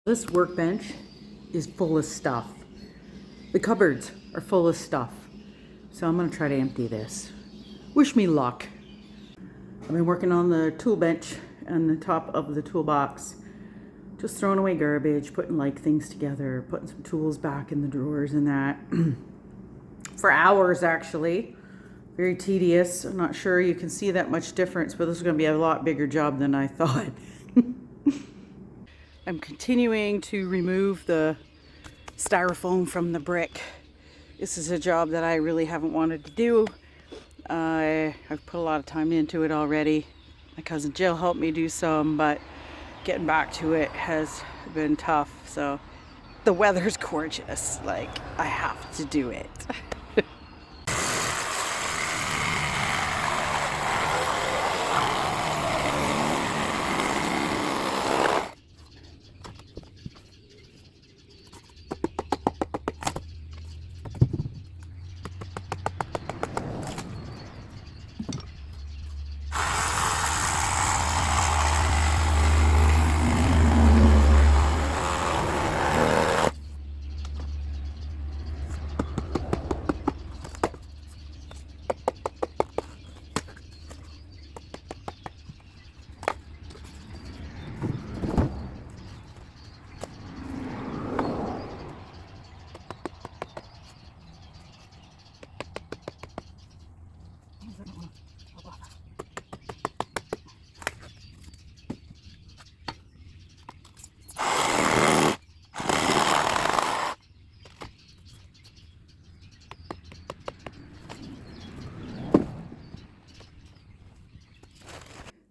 This workbench is full of stuff. The cupboards are full of stuff. So I'm gonna try to empty this. Wish me luck. I've been working on the tool bench and the top of the toolbox. Just throwing away garbage, putting like things together, putting some tools back in the drawers and that. For hours actually. Very tedious. I'm not sure you can see that much difference, but this is gonna be a lot bigger job than I thought. I'm continuing to remove the styrofoam from the brick. This is a job that I really haven't wanted to do. I've put a lot of time into it already. My cousin Jill helped me do some, but getting back to it has been tough. So the weather's gorgeous. Like, I have to do it.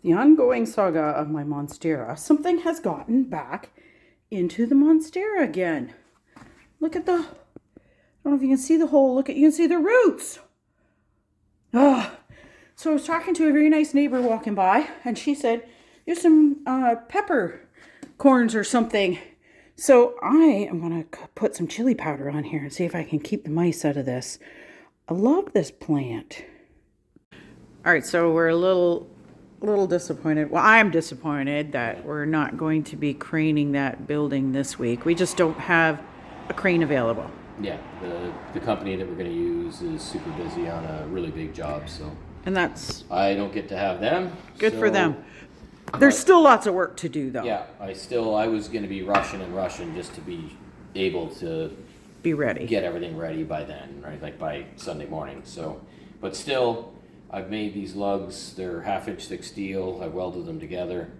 The ongoing saga of my Monstera. Something has gotten back into the Monstera again. Look at the, I don't know if you can see the hole. Look at, you can see the roots. Ah, so I was talking to a very nice neighbor walking by, and she said, there's some peppercorns or something. So I am going to put some chili powder on here and see if I can keep the mice out of this. I love this plant. All right, so we're a little disappointed. Well, I'm disappointed that we're not going to be craning that building this week. We just don't have a crane available. Yeah, the company that we're going to use is super busy on a really big job, so. And that's I don't get to have them. good for them. There's still lots of work to do, though. Yeah, I was going to be rushing just to be able to Be ready. get everything ready by then, right? Like by Sunday morning. So, but still, I've made these lugs. They're 1/2-inch thick steel. I welded them together.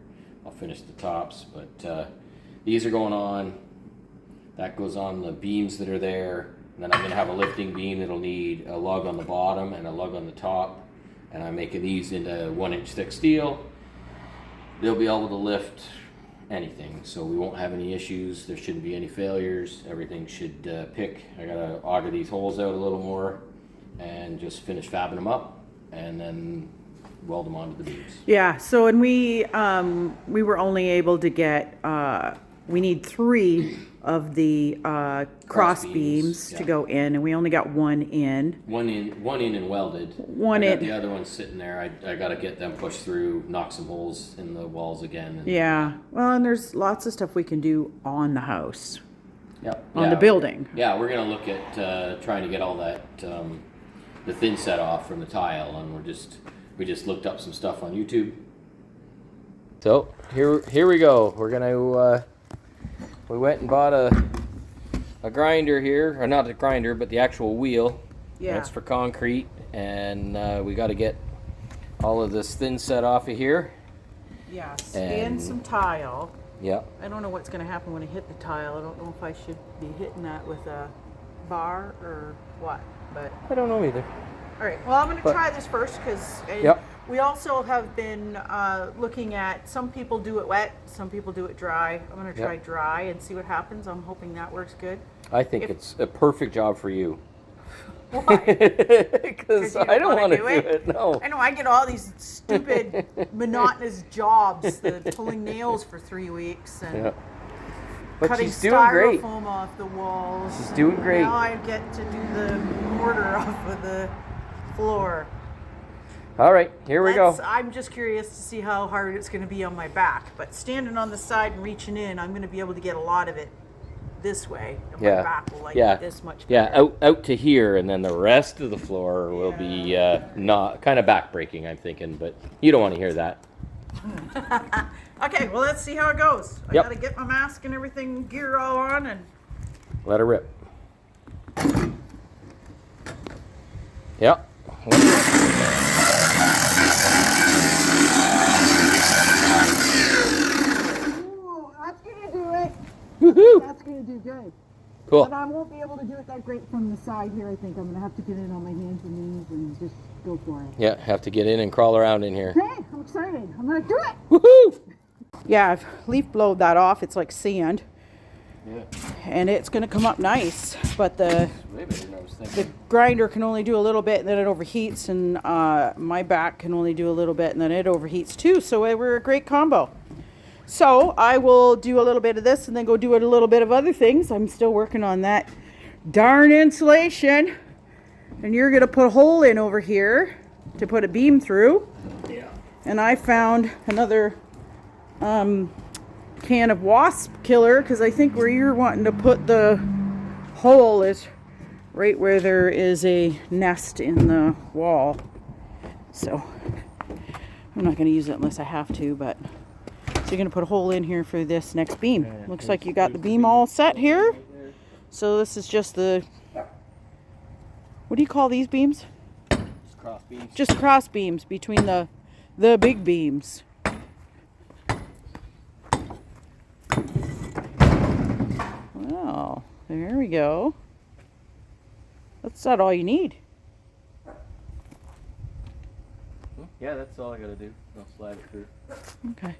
I'll finish the tops, but these are going on. That goes on the beams that are there. And then I'm going to have a lifting beam that'll need a lug on the bottom and a lug on the top. And I'm making these into 1-inch thick steel. They'll be able to lift anything, so we won't have any issues. There shouldn't be any failures. Everything should pick. I got to auger these holes out a little more and just finish fabbing them up, and then weld them onto the beams. Yeah, so and we were only able to get, we need 3 of the cross beams yeah, to go in, and we only got 1 in. One in and welded. One I got in. the other one's sitting there. I got to get them pushed through, knock some holes in the walls again. And, Yeah, well, and there's lots of stuff we can do on the house, yep, on the building. Yeah, we're going to look at trying to get all that, the thin set off from the tile, and we just looked up some stuff on YouTube. So here we go. We're gonna we went and bought a grinder here, or not a grinder, but the actual wheel. Yeah. That's for concrete, and we got to get all of this thin set off of here. Yeah, span some tile. Yeah. I don't know what's going to happen when I hit the tile. I don't know if I should be hitting that with a bar or what, but I don't know either. all right. Well, I'm going to try this first because Yep. we also have been looking at, some people do it wet, some people do it dry. I'm going to try Yep. dry and see what happens. I'm hoping that works good. I think it's a perfect job for you. Why? Because I don't want to do it. No. I know, I get all these stupid monotonous jobs, the pulling nails for 3 weeks and Yeah. But cutting she's doing great. styrofoam off the walls. She's doing great. Now I get to do the mortar off of the floor. All right, here we go. I'm just curious to see how hard it's going to be on my back. But standing on the side and reaching in, I'm going to be able to get a lot of it this way. And my back will like this much better. Yeah, out to here, and then the rest of the floor will be not kind of back-breaking, I'm thinking, but you don't want to hear that. Okay, well, let's see how it goes. I Yep. got to get my mask and everything gear all on and... Let her rip. Yep. Ooh, that's going to do it. Woohoo! That's going to do good. Cool. But I won't be able to do it that great from the side here, I think. I'm going to have to get in on my hands and knees and just go for it. Yeah, have to get in and crawl around in here. Hey, I'm excited. I'm going to do it. Woohoo! Yeah, I've leaf blowed that off. It's like sand. Yeah. And it's going to come up nice. But the grinder can only do a little bit and then it overheats. And my back can only do a little bit and then it overheats too. So we're a great combo. So I will do a little bit of this and then go do a little bit of other things. I'm still working on that darn insulation. And you're going to put a hole in over here to put a beam through. Yeah. And I found another can of wasp killer because I think where you're wanting to put the hole is right where there is a nest in the wall. So I'm not going to use it unless I have to, but so you're going to put a hole in here for this next beam. Looks like you got the beam all set here. So this is just the, what do you call these beams? Just cross beams. Just cross beams between the big beams. Well, there we go. That's not all you need. Yeah, that's all I gotta do. I'll slide it through. Okay.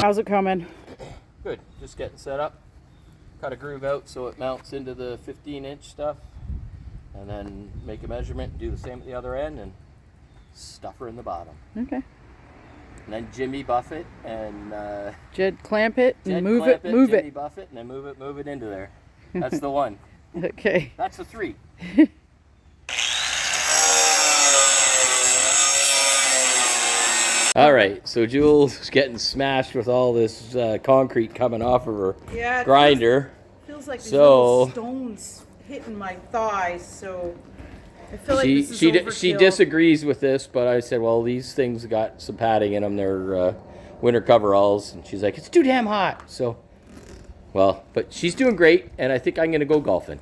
How's it coming? Good, just getting set up. Cut a groove out so it mounts into the 15-inch stuff. And then make a measurement, do the same at the other end, and stuff her in the bottom. Okay. And then Jimmy buff it, and Jed clamp it and Jed move clamp it, move Jimmy it. buff it, and then move it into there. That's the one. Okay. That's the 3. All right, so Jules getting smashed with all this concrete coming off of her grinder. Feels like these So- little stones hitting my thighs, so I feel like this is She overkill. disagrees with this, but I said, well, these things got some padding in them. They're winter coveralls, and she's like, it's too damn hot. So, well, but she's doing great, and I think I'm gonna go golfing,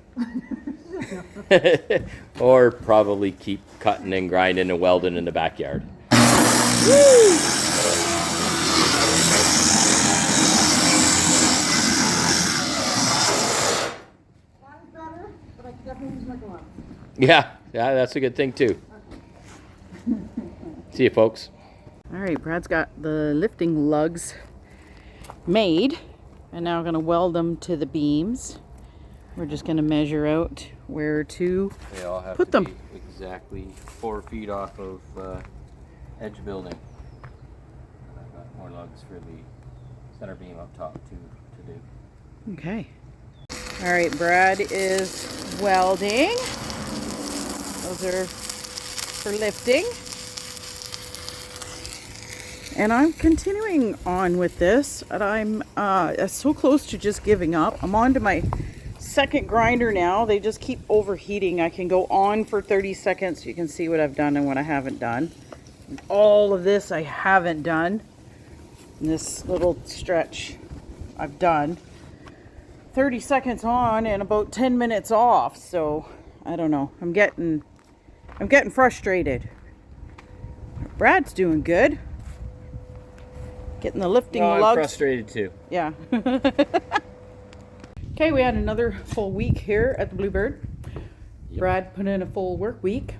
or probably keep cutting and grinding and welding in the backyard. Woo! Yeah, that's a good thing too. See you, folks. All right, Brad's got the lifting lugs made, and now we're going to weld them to the beams. We're just going to measure out where to They all have put to them. be exactly 4 feet off of edge building. And I've got more lugs for the center beam up top to do. Okay. All right, Brad is welding. Those are for lifting. And I'm continuing on with this, and I'm so close to just giving up. I'm on to my second grinder now. They just keep overheating. I can go on for 30 seconds. You can see what I've done and what I haven't done. All of this I haven't done. And this little stretch I've done 30 seconds on and about 10 minutes off. So I don't know. I'm getting frustrated. Brad's doing good. Getting the lifting I'm lugs. frustrated too. Yeah. Okay, we had another full week here at the Bluebird. Yep. Brad put in a full work week,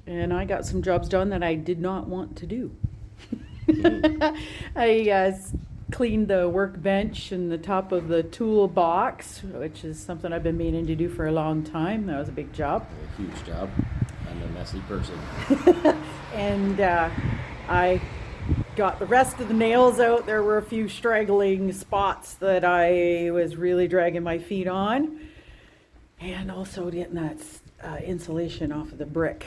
and I got some jobs done that I did not want to do. I cleaned the workbench and the top of the toolbox, which is something I've been meaning to do for a long time. That was a big job. A huge job. I'm a messy person. And I got the rest of the nails out. There were a few straggling spots that I was really dragging my feet on. And also getting that insulation off of the brick.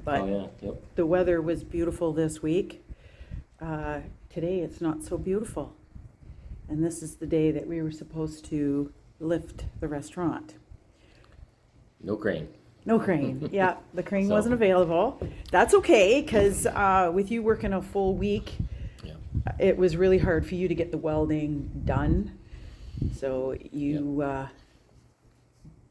But Yep. the weather was beautiful this week. Today it's not so beautiful. And this is the day that we were supposed to lift the restaurant. No crane. No crane. Yeah, the crane So- wasn't available. That's okay, because with you working a full week, Yeah. it was really hard for you to get the welding done. So you I'm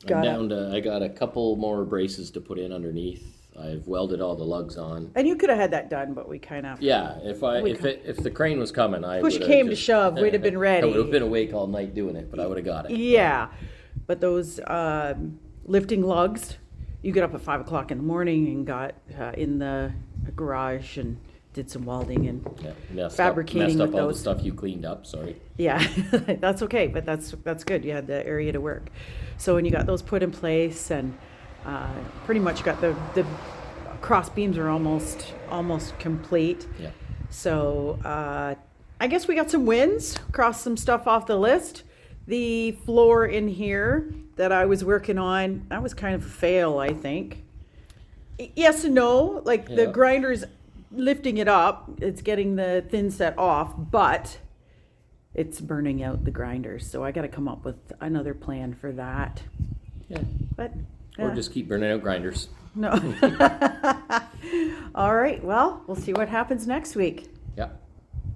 got down to, I got a couple more braces to put in underneath. I've welded all the lugs on. and you could have had that done, but we kind of Yeah, if the crane was coming, I push would've came to just- shove, we'd have been I ready. would have been awake all night doing it, but I would have got it. Yeah, but those lifting lugs, you get up at 5 o'clock in the morning and got in the garage and did some welding and Yeah, messed fabricating up with all the those. stuff you cleaned up. Sorry. Yeah, that's okay, but that's good. You had the area to work. So when you got those put in place and pretty much got the cross beams are almost complete. Yeah. So I guess we got some wins, crossed some stuff off the list. The floor in here that I was working on, that was kind of a fail, I think. Yes and no, like the Yeah. grinder's lifting it up, it's getting the thin set off, but it's burning out the grinders. So I got to come up with another plan for that. Yeah. But Or just keep burning out grinders. no. All right, well, we'll see what happens next week. Yeah.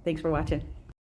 Thanks for watching.